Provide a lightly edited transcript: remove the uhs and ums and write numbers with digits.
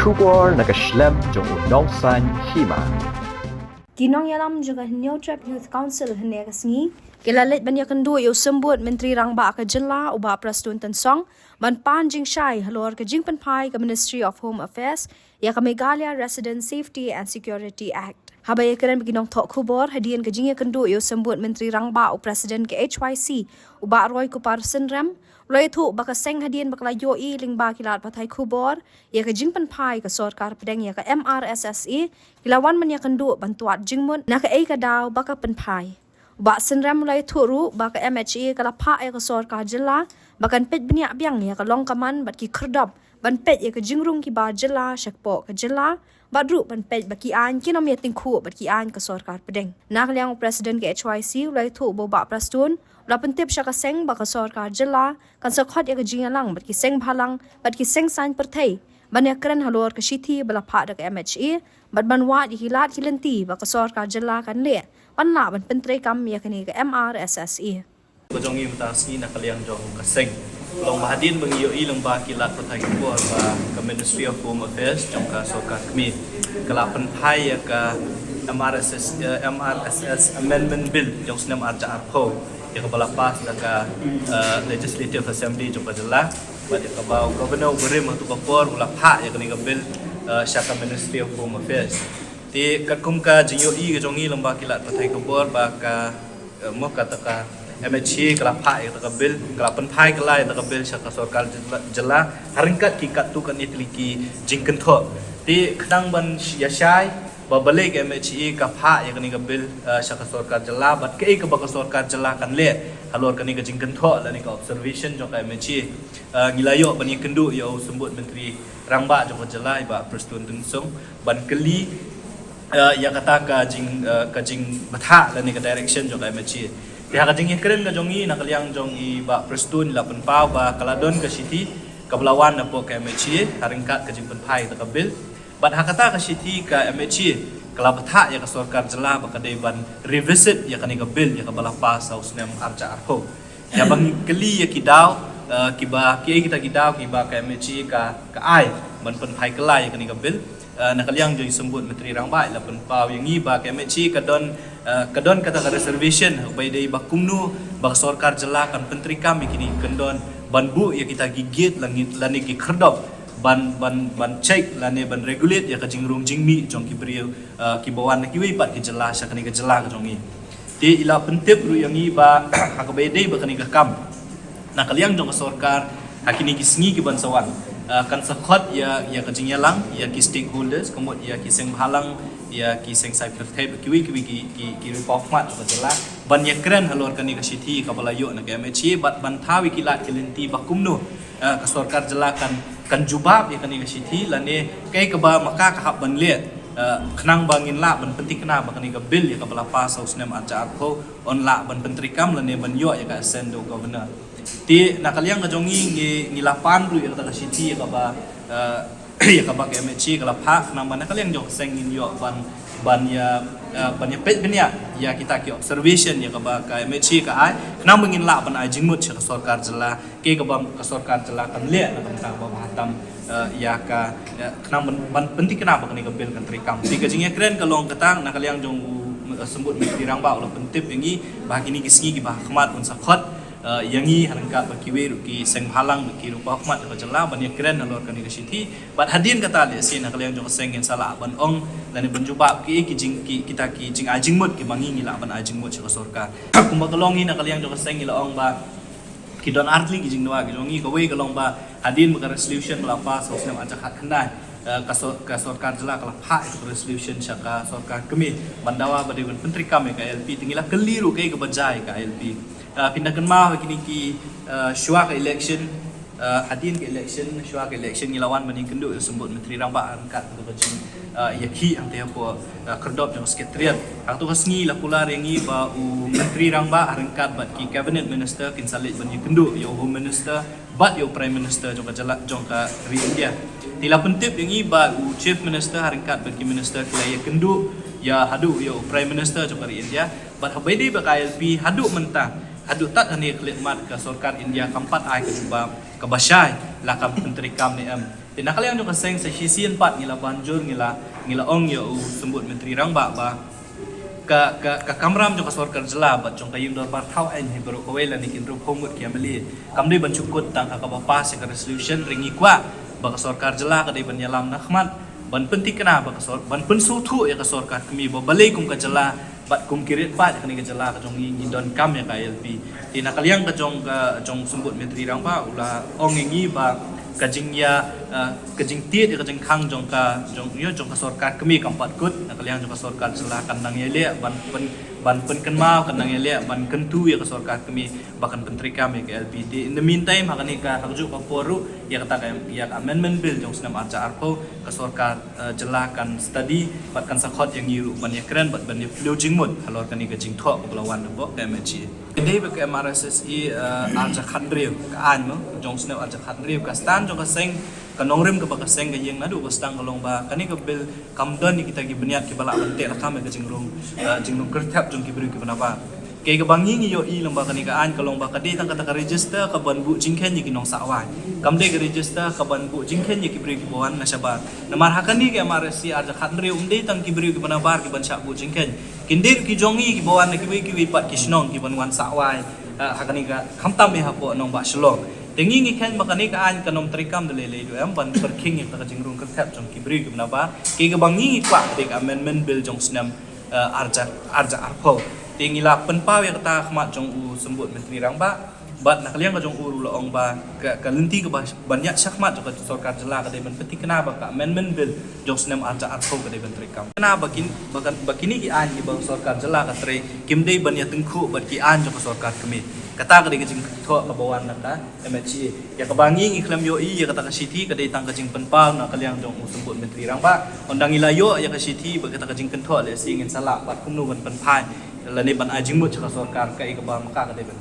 Kubor nakaslem jong unongsan hima. Kinong yalam juga New Trap Youth Council hene kasngi kilalit banyak kendu yo sembut Menteri Rangba ka Jilla uba Prastun Tansong ban panjing shai halor ka jingpan pai ka Ministry of Home Affairs ya ka Meghalaya Resident Safety and Security Act. Habay keren beginong tok kubor hadian ka jingya kendu yo sembut Menteri Rangba u Presiden ke HYC uba Roy Kupar Senrem Loy thu baka seng hadian bakla yo I lingba kilat patai kubor ya ka jingpan pai ka sorkar pedeng ya ka MRSSE kilawan man ya kendu bantuat jingmun na ka ka daw baka penpai ba senram loy thu ru baka MHE kala pa ya ka sorkar jilla bakan pet bniak biang ya ka long kaman bat ki khrdap ban pet ya ka jingrung ki ba jilla shakpo ka jilla badru ban pet baki an kinom ya tingkhu bat ki an ka sorkar pedeng na kalyang Presiden ke HYC loy thu bo ba Prastun la pentip syaka seng baka sorkar jilla kan sakhot ya ka jingalang bat ki seng bhalang bat ki seng sain perthai ban ya kren halor ka shithi bala pha da ka MHE bat ban wa di hilat hilenti baka sorkar jilla kan le ban la ban pentre kam ya kani ka MRSSE ko jong im ta sni na kalyang jong ka seng long bahadin bang yo ilong ba kilat patai ko ba ka Ministry of Home Affairs jong ka sorkar kami kala pen phai ya ka MRSS Amendment Bill jong snam arja arpo ya ka bala pas da ka Legislative Assembly jong ka jalla ba ya ka ba governor berim tu ka por ula pha ya ka ni ka bill syaka Ministry of Home Affairs ti katkum ka jinyo I jong I lomba kilat patai ko bor ba ka mo ka ta ka MHE kala pha ya ta ka bill kala pen phai kala ya ta ka bill syaka sorkar jalla haringkat ki kat tu kan itliki jingken tho ti khadang ban ya shai ba balik MHE ka pha ya kani ka bill syaka sorkar jalla bat ke ka ba ka sorkar jalla kan le halor kani ka jingken tho la ni ka observation jong ka MHE ngilayo bani kendu yo sembut Menteri Rangba jong ka jalla ba Prastun Tansong ban keli ya kata ka jing batha la ni ka direction jong ka MHE ti ha ka jing keren ka jong I na kalyang jong I ba Prastun la pen pau ba kaladon ka city kablawan na po ka MHE haringkat ka jing pen phai ta ka bill bat hakata ka city ka MHE kala batha ya ka sorkar jalla ba ka dei ban revisit ya kani ka bill ya ka bala pas aus nem arja arho ya bang keli ya kidaw kiba kita kidaw kiba ka MHE ka ai ban pen phai kala ya kani ka bill na kalyang jong sembut Menteri Rangba la pen pau yang I ba ka MHE kadon kata ka reservation bai dei ba kumnu ba sorkar jalla kan pentri kami kini kendon ban bu ya kita gigit langit lani ki khrdop ban check lane ban regulate ya ka jingrung jingmi jong ki brio ki bawan ki wi pat ki jela sha kani ka jela ka jong I ti ila pentip ru yang I ba ha ka be dei ba kani ka kam na kalyang jong sorkar hakini ki sngi ki ban sawan kan sakhot ya ka jingyalang ya ki stakeholders komot ya ki seng halang ya ki seng sai perthai ki wi ki report mat ka jela ban ya kren halor kani ka sithi ka balayo na ka MHE bat ban thawi ki lat kilenti ba kumno ka sorkar jela kan jubab ya kani ka sithi lane kai ka ba maka ka hab ban le khnang bangin la ban penting kena ba kani ka bill ya ka bala pas aus nem ajar ko on la ban pentri kam lane ban yo ya ka sendo governor ti nakalyang ka jongi ni lapan ru ya ka sithi ya ka ba ya ka ba ka MHE ka la pha nang ban nakalyang jong sengin yo ban ya pet benya ya kita ki observation ya ka ba ka MHE ka ai khnang bangin la ban ai jingmut ka sorkar jalla ke ka ba ka sorkar jalla kan le na kan ba hatam ya ka khnang ban penting kenapa kani ka bill kan trikam ti ka jingya kren ka long katang nakalyang jong sembut Menteri Rangba ulah pentip yangi bah kini kisgi ki bah khmat un sakhot yangi harangkat bakiwe ruki seng halang ki rupa khmat ka jalla ban ya kren alor kani ka sithi bat hadin kata le sin nakalyang jong sengin sala ban ong lani benjubab ki jing kita ki jing ajing mut ki mangi ngila ban ajing mut ka sorkar kumba kalongi nakalyang jong sengin la ong ba ki don artli ki jing noa ki jongi ka we kalong ba hadin ka resolution la pa so sem ajak hat khandai ka sorkar jela kala pha itu resolution syaka sorkar kami bandawa bade menteri kami ka LP tingila keliru kai ka bajai ka LP pindakan ma kini ki syua ka election hadin ke election syua ke election ngilawan bani kendu sembut Menteri Rangba angkat ka bajing yaki ang teh po kerdop jong sekretariat ang tu kasngi la pula rengi ba Menteri Rangba angkat bat ki cabinet minister kin salit bani kendu yo home minister bat yo prime minister jong ka jala jong ka ri India tila pentip yang iba chief minister haringkat bagi minister kelaya kendu ya hadu yo prime minister jong ka ri India bat habedi ba KLP hadu mentang hadu tat hani khidmat ka sorkar India kampat ai ka jubab ka basyai la ka menteri kam ni Tinakalian jong kaseng sa hisian pat ngila banjur ngila ong ya u sembut menteri rang ba ka kamram jong kasor kerjala bat jong kayim dor bar thau en hibro kawela ni kindro phomut kiamali kamdi ban cukut tang ka ba se ka resolution ringi kwa ba kasor kerjala ka dei ban yalam nakhmat ban penting kena ba kasor ban pen su thu ya kasor ka kami ba balai kum ka jala bat kum kirit pat ka ni ka jala ka jong ngi don kam ya ka LP tinakalian ka jong sembut menteri rang ba ula ong ngi ba kajing tiet kajing khang jong kasorkat kami kampat kut nakaliang jong kasorkat selah kandang yele ban pen kenmau kandang yele ban kentu ya kasorkat kami bahkan menteri kami ke LPD in the meantime hakani ka hakju ka poru ya kata ya amendment bill jong senam arca arpo kasorkat jelakan study batkan sakhot yang yiru ban ya keren bat ban ya flojing mut halor kani kajing thok belawan bo KMG Ini bagi MRSSI arca khandriu ka an mo jong senam arca khandriu ka stan jong kaseng kanongrim ke bakaseng ke yang nadu bastang kalong ba kani ke bil kamdan ni kita gi beniat ki balak bante la kame ke jingrung kertap jong ki beri ki banapa ke ke bangi ngi yo i lamba kani ka an kalong ba kadi tang kata ka register ka ban bu jingken ni ki nong sawai kamde ke register ka ban bu jingken ni ki beri ki bawan na sabar namar hakani ke MRSSI arca khandriu umde tang ki beri ki banabar ki ban syak bu jingken kindir ki jongi ki bawan ki wi ki wi pat ki snong ki ban wan sawai hakani ka khamtam me hapo nong ba shlong tengi ngi khen makani ka an kanom trikam de le do am ban per king yang ka jingrung ka thap jong ki bri ki na ba ki ga bangi kwa de amendment bill jong snam arja arpho tengi la pen paw ya ta khmat jong u sembut menteri rang ba bat nak liang ka jong u lo ong ba ka lenti ka banyak syakmat jong ka sarkar jela ka de ban peti kena ba ka amendment bill jong snam arja arpho ka de ban trikam kena bakini ki an ki bang sarkar jela ka tre kim de ban ya tengku bat ki an jong ka sarkar kami kata ka de jing tho ka bawan na ka MHA ya ka bangi iklam yo i ya kata ka city ka de tang ka jing penpau na kaliang jong sembut menteri rang ba ondang ilayo ya ka city ba kata ka jing kentho le singin sala bat kumnu ban penpai la ne ban ajing mut ka sarkar ka i ka ba maka ka de ban